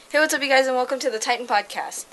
Hey, what's up, you guys, and welcome to the Titan Podcast.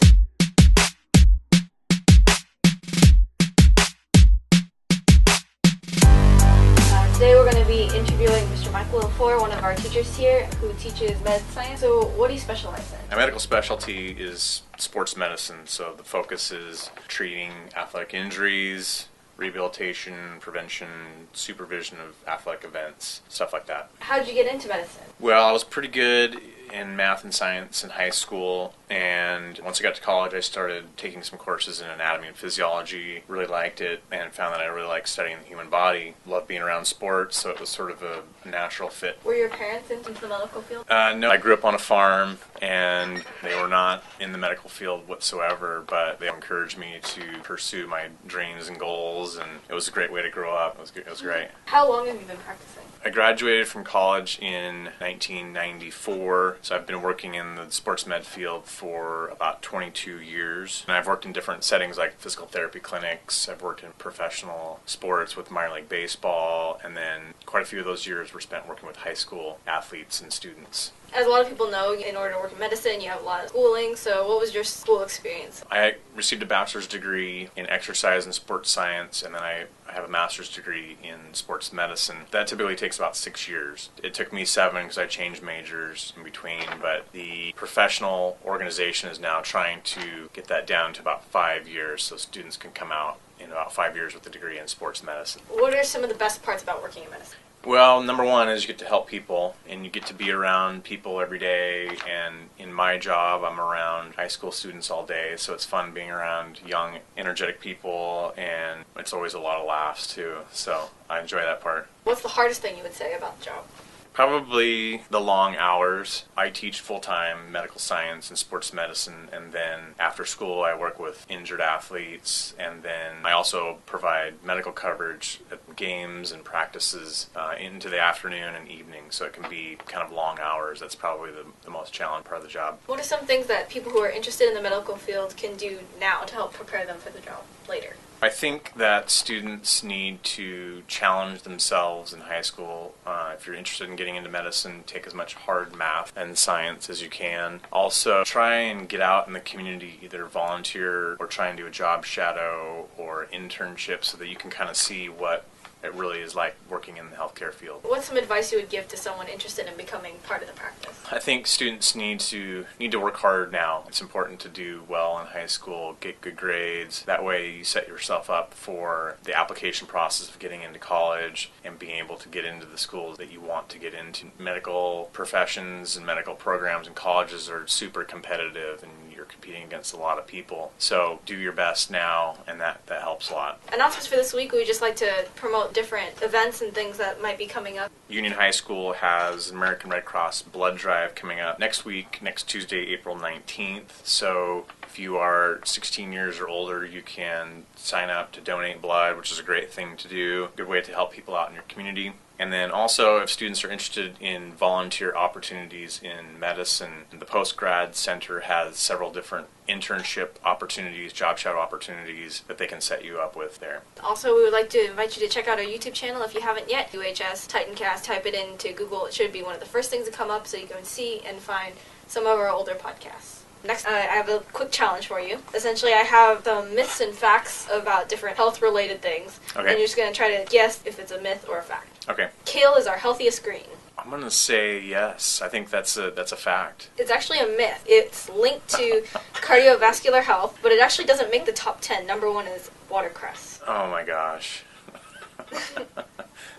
Today we're going to be interviewing Mr. Michael LaFleur, one of our teachers here, who teaches med science. So what do you specialize in? My medical specialty is sports medicine, so the focus is treating athletic injuries, rehabilitation, prevention, supervision of athletic events, stuff like that. How did you get into medicine? Well, I was pretty good in math and science in high school, and once I got to college I started taking some courses in anatomy and physiology. Really liked it and found that I really liked studying the human body. Loved being around sports, so it was sort of a natural fit. Were your parents into the medical field? No, I grew up on a farm, and they were not in the medical field whatsoever, but they encouraged me to pursue my dreams and goals, and it was a great way to grow up. It was great. How long have you been practicing? I graduated from college in 1994, so I've been working in the sports med field for about 22 years. And I've worked in different settings like physical therapy clinics. I've worked in professional sports with minor league baseball, and then quite a few of those years were spent working with high school athletes and students. As a lot of people know, in order to work in medicine, you have a lot of schooling. So what was your school experience? I received a bachelor's degree in exercise and sports science, and then I have a master's degree in sports medicine. That typically takes about 6 years. It took me 7 because I changed majors in between, but the professional organization is now trying to get that down to about 5 years so students can come out in about 5 years with a degree in sports medicine. What are some of the best parts about working in medicine? Well, number one is you get to help people, and you get to be around people every day, and in my job I'm around high school students all day, so it's fun being around young, energetic people, and it's always a lot of laughs too, so I enjoy that part. What's the hardest thing you would say about the job? Probably the long hours. I teach full-time medical science and sports medicine, and then after school I work with injured athletes, and then I also provide medical coverage at games and practices into the afternoon and evening, so it can be kind of long hours. That's probably the most challenging part of the job. What are some things that people who are interested in the medical field can do now to help prepare them for the job later? I think that students need to challenge themselves in high school. If you're interested in getting into medicine, take as much hard math and science as you can. Also, try and get out in the community, either volunteer or try and do a job shadow or internship so that you can kind of see what it really is like working in the healthcare field. What's some advice you would give to someone interested in becoming part of the practice? I think students need to work hard now. It's important to do well in high school, get good grades. That way you set yourself up for the application process of getting into college and being able to get into the schools that you want to get into. Medical professions and medical programs and colleges are super competitive, and you're competing against a lot of people. So do your best now, and that helps a lot. Announcements for this week, we just like to promote different events and things that might be coming up. Union High School has an American Red Cross blood drive coming up next week, next Tuesday, April 19th. So if you are 16 years or older, you can sign up to donate blood, which is a great thing to do. Good way to help people out in your community. And then also, if students are interested in volunteer opportunities in medicine, the Post-Grad Center has several different internship opportunities, job shadow opportunities that they can set you up with there. Also, we would like to invite you to check out our YouTube channel if you haven't yet. UHS Titancast, type it into Google. It should be one of the first things to come up so you can see and find some of our older podcasts. Next, I have a quick challenge for you. Essentially, I have some myths and facts about different health-related things. Okay. And you're just going to try to guess if it's a myth or a fact. Okay. Kale is our healthiest green. I'm going to say yes. I think that's a fact. It's actually a myth. It's linked to cardiovascular health, but it actually doesn't make the top 10. Number 1 is watercress. Oh my gosh.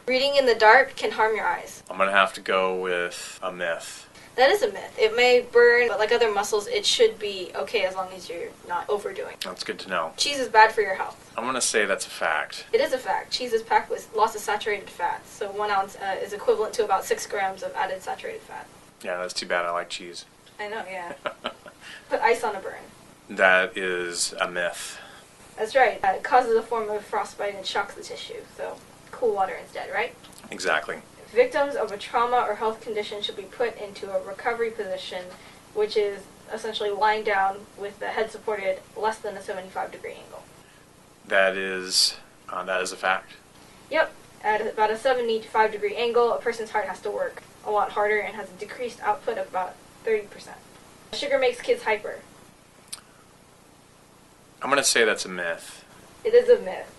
Reading in the dark can harm your eyes. I'm going to have to go with a myth. That is a myth. It may burn, but like other muscles, it should be okay as long as you're not overdoing. That's good to know. Cheese is bad for your health. I'm going to say that's a fact. It is a fact. Cheese is packed with lots of saturated fats, so 1 ounce is equivalent to about 6 grams of added saturated fat. Yeah, that's too bad. I like cheese. I know, yeah. Put ice on a burn. That is a myth. That's right. It causes a form of frostbite and shocks the tissue, so cool water instead, right? Exactly. Victims of a trauma or health condition should be put into a recovery position, which is essentially lying down with the head supported less than a 75-degree angle. That is a fact. Yep. At about a 75-degree angle, a person's heart has to work a lot harder and has a decreased output of about 30%. Sugar makes kids hyper. I'm going to say that's a myth. It is a myth.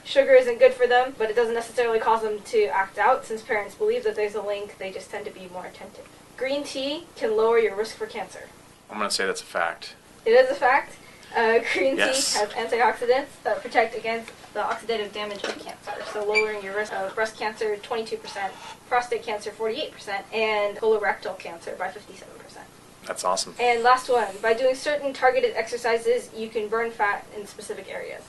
Sugar isn't good for them, but it doesn't necessarily cause them to act out. Since parents believe that there's a link, they just tend to be more attentive. Green tea can lower your risk for cancer. I'm going to say that's a fact. It is a fact. Green Yes. tea has antioxidants that protect against the oxidative damage of cancer, so lowering your risk of breast cancer 22%, prostate cancer 48%, and colorectal cancer by 57%. That's awesome. And last one, by doing certain targeted exercises, you can burn fat in specific areas.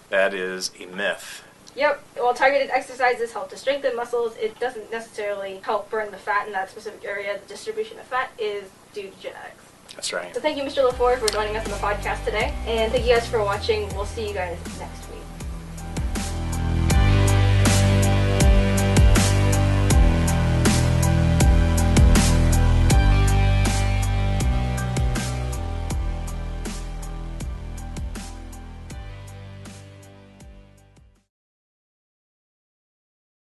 That is a myth. Yep, while targeted exercises help to strengthen muscles, it doesn't necessarily help burn the fat in that specific area. The distribution of fat is due to genetics. That's right. So thank you, Mr. LaFour, for joining us on the podcast today. And thank you guys for watching. We'll see you guys next week.